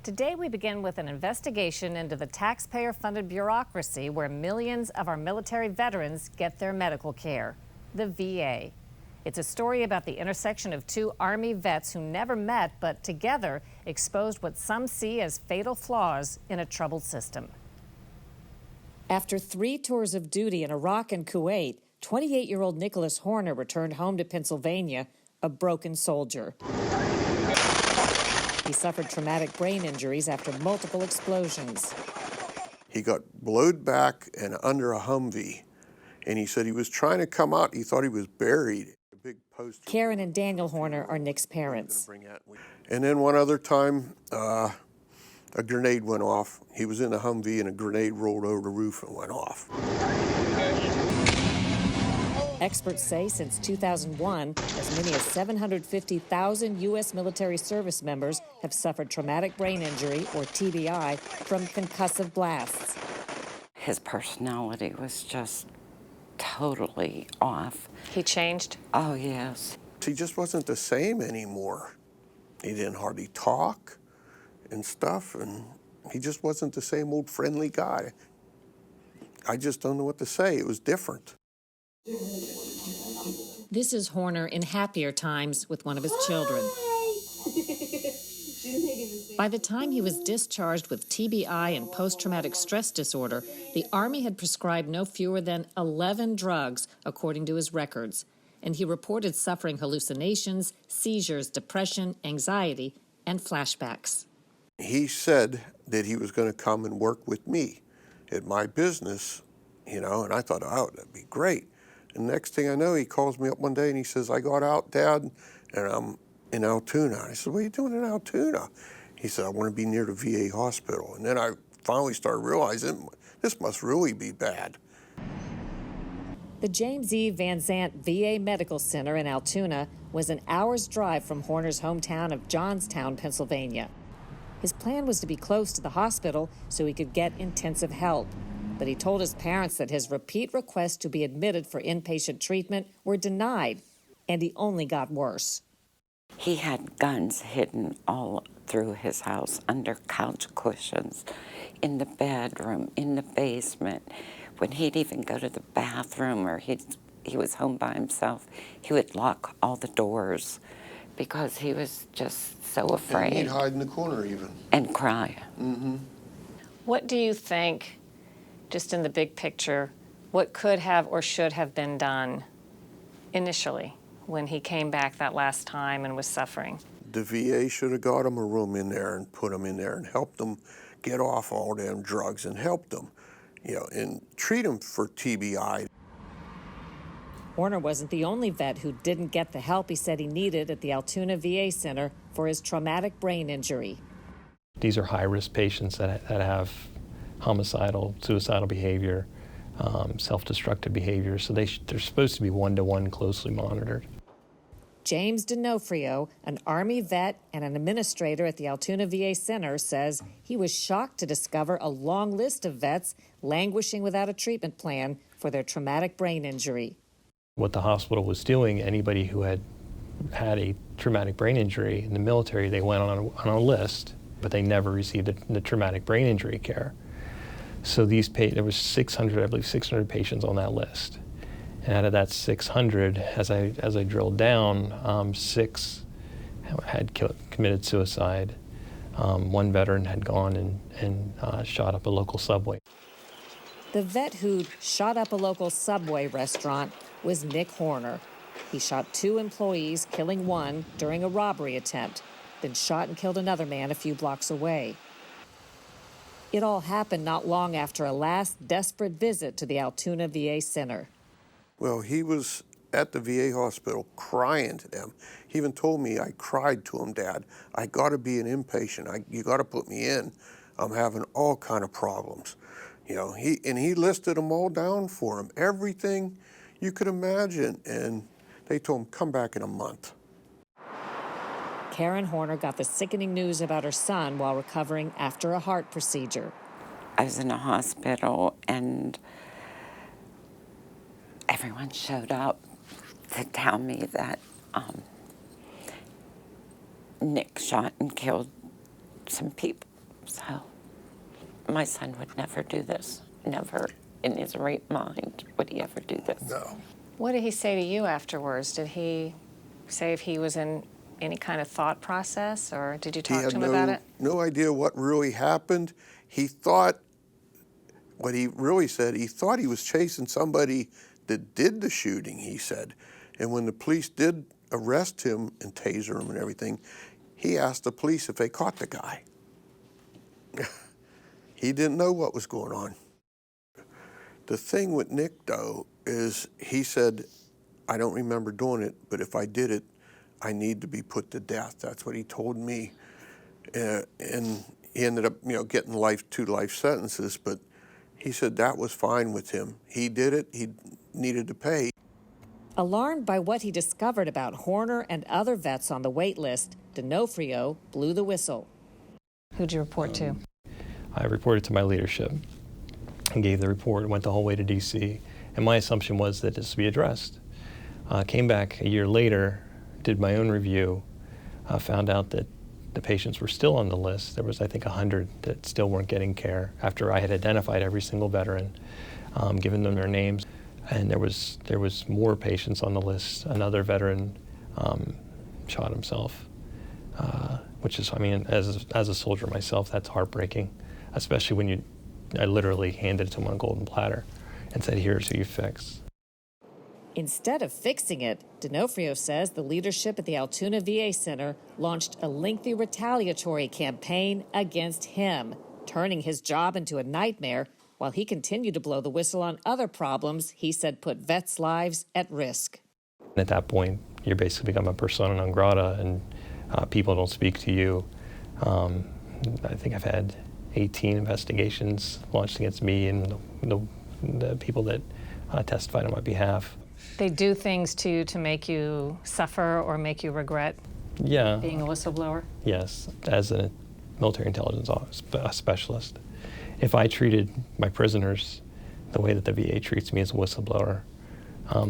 Today we begin with an investigation into the taxpayer-funded bureaucracy where millions of our military veterans get their medical care, the VA. It's a story about the intersection of two Army vets who never met but together exposed what some see as fatal flaws in a troubled system. After 3 tours of duty in Iraq and Kuwait, 28-year-old Nicholas Horner returned home to Pennsylvania a broken soldier. He suffered traumatic brain injuries after multiple explosions. He got blowed back and under a Humvee, and he said he was trying to come out. He thought he was buried. A big poster. Karen and Daniel Horner are Nick's parents. And then one other time, a grenade went off. He was in a Humvee, and a grenade rolled over the roof and went off. Experts say since 2001, as many as 750,000 U.S. military service members have suffered traumatic brain injury, or TBI, from concussive blasts. His personality was just totally off. He changed? Oh, yes. He just wasn't the same anymore. He didn't hardly talk and stuff, and he just wasn't the same old friendly guy. I just don't know what to say. It was different. This is Horner in happier times with one of his children. By the time he was discharged with TBI and post-traumatic stress disorder, the Army had prescribed no fewer than 11 drugs, according to his records, and he reported suffering hallucinations, seizures, depression, anxiety, and flashbacks. He said that he was going to come and work with me at my business, and I thought, oh, that'd be great. And next thing I know, he calls me up one day and he says, I got out, Dad, and I'm in Altoona. I said, what are you doing in Altoona? He said, I want to be near the VA hospital. And then I finally started realizing this must really be bad. The James E. Van Zant VA Medical Center in Altoona was an hour's drive from Horner's hometown of Johnstown, Pennsylvania. His plan was to be close to the hospital so he could get intensive help. But he told his parents that his repeat requests to be admitted for inpatient treatment were denied, and he only got worse. He had guns hidden all through his house, under couch cushions, in the bedroom, in the basement. When he'd even go to the bathroom or he was home by himself, he would lock all the doors because he was just so afraid. And he'd hide in the corner even. And cry. Mm-hmm. What do you think, just in the big picture, what could have or should have been done initially when he came back that last time and was suffering? The VA should have got him a room in there and put him in there and helped him get off all them drugs and helped him, and treat him for TBI. Horner wasn't the only vet who didn't get the help he said he needed at the Altoona VA Center for his traumatic brain injury. These are high-risk patients that have homicidal, suicidal behavior, self-destructive behavior, so they're supposed to be one-to-one closely monitored. James D'Onofrio, an Army vet and an administrator at the Altoona VA Center, says he was shocked to discover a long list of vets languishing without a treatment plan for their traumatic brain injury. What the hospital was doing, anybody who had a traumatic brain injury in the military, they went on a list, but they never received the traumatic brain injury care. So there was 600 patients on that list. And out of that 600, as I drilled down, 6 had committed suicide. 1 veteran had gone and shot up a local Subway. The vet who'd shot up a local Subway restaurant was Nick Horner. He shot 2 employees, killing 1 during a robbery attempt, then shot and killed another man a few blocks away. It all happened not long after a last desperate visit to the Altoona VA Center. Well, he was at the VA hospital crying to them. He even told me, I cried to him, Dad, I got to be an inpatient. You got to put me in. I'm having all kind of problems. He listed them all down for him, everything you could imagine. And they told him, come back in a month. Karen Horner got the sickening news about her son while recovering after a heart procedure. I was in a hospital and everyone showed up to tell me that Nick shot and killed some people. So my son would never do this. Never in his right mind would he ever do this. No. What did he say to you afterwards? Did he say if he was in any kind of thought process, or did you He talk had to him about it? no idea what really happened. He thought, what he really said, he thought he was chasing somebody that did the shooting, he said. And when the police did arrest him and taser him and everything, he asked the police if they caught the guy. He didn't know what was going on. The thing with Nick, though, is he said, I don't remember doing it, but if I did it, I need to be put to death. That's what he told me. And he ended up, getting two life sentences, but he said that was fine with him. He did it, he needed to pay. Alarmed by what he discovered about Horner and other vets on the wait list, D'Onofrio blew the whistle. Who'd you report to? I reported to my leadership and gave the report, went the whole way to DC, and my assumption was that this would be addressed. Came back a year later, did my own review, found out that the patients were still on the list. There was, I think, 100 that still weren't getting care after I had identified every single veteran, given them their names. And there was more patients on the list. Another veteran shot himself, which is, as a soldier myself, that's heartbreaking, especially when I literally handed it to him on a golden platter and said, here's who you fix. Instead of fixing it, D'Onofrio says the leadership at the Altoona VA Center launched a lengthy retaliatory campaign against him, turning his job into a nightmare while he continued to blow the whistle on other problems he said put vets' lives at risk. At that point, you're basically become a persona non grata, and people don't speak to you. I think I've had 18 investigations launched against me and the people that testified on my behalf. They do things to you to make you suffer or make you regret being a whistleblower? Yes, as a military intelligence specialist. If I treated my prisoners the way that the VA treats me as a whistleblower,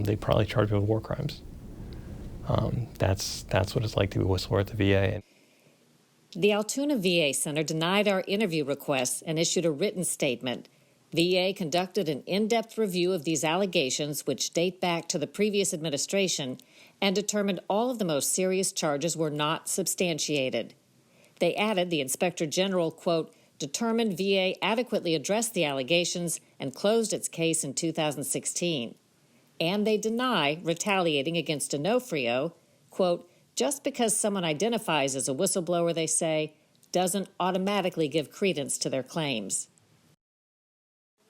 they'd probably charge me with war crimes. That's what it's like to be a whistleblower at the VA. The Altoona VA Center denied our interview requests and issued a written statement. VA conducted an in-depth review of these allegations, which date back to the previous administration, and determined all of the most serious charges were not substantiated. They added the Inspector General, quote, determined VA adequately addressed the allegations and closed its case in 2016. And they deny retaliating against D'Onofrio, quote, just because someone identifies as a whistleblower, they say, doesn't automatically give credence to their claims.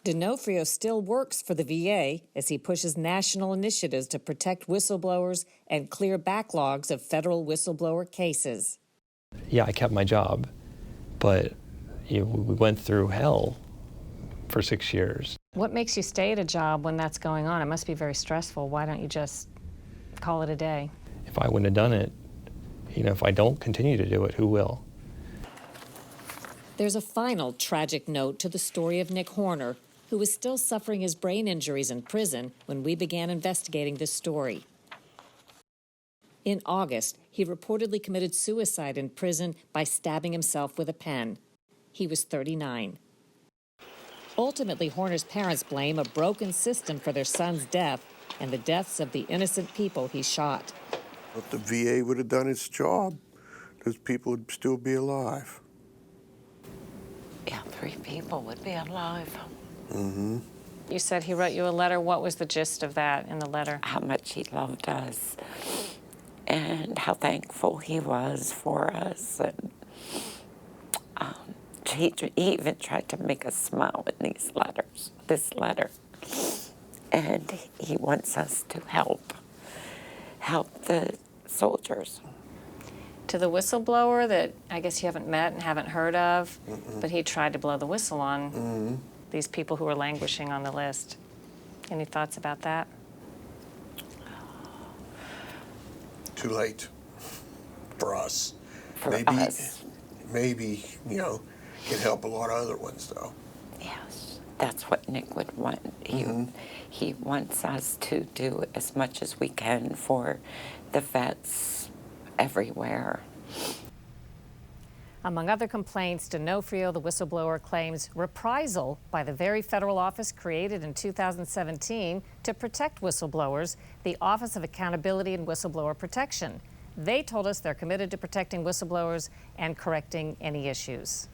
D'Onofrio still works for the VA as he pushes national initiatives to protect whistleblowers and clear backlogs of federal whistleblower cases. Yeah, I kept my job, but we went through hell for 6 years. What makes you stay at a job when that's going on? It must be very stressful. Why don't you just call it a day? If I wouldn't have done it, if I don't continue to do it, who will? There's a final tragic note to the story of Nick Horner, who was still suffering his brain injuries in prison when we began investigating this story. In August, he reportedly committed suicide in prison by stabbing himself with a pen. He was 39. Ultimately, Horner's parents blame a broken system for their son's death and the deaths of the innocent people he shot. If the VA would have done its job, those people would still be alive. Yeah, 3 people would be alive. Mm-hmm. You said he wrote you a letter. What was the gist of that in the letter? How much he loved us and how thankful he was for us. And he even tried to make us smile in this letter. And he wants us to help the soldiers. To the whistleblower that I guess you haven't met and haven't heard of, but he tried to blow the whistle on these people who were languishing on the list. Any thoughts about that? Too late for us. For maybe, us. Maybe, can help a lot of other ones, though. Yes, that's what Nick would want. He wants us to do as much as we can for the vets everywhere. Among other complaints, D'Onofrio, the whistleblower, claims reprisal by the very federal office created in 2017 to protect whistleblowers, the Office of Accountability and Whistleblower Protection. They told us they're committed to protecting whistleblowers and correcting any issues.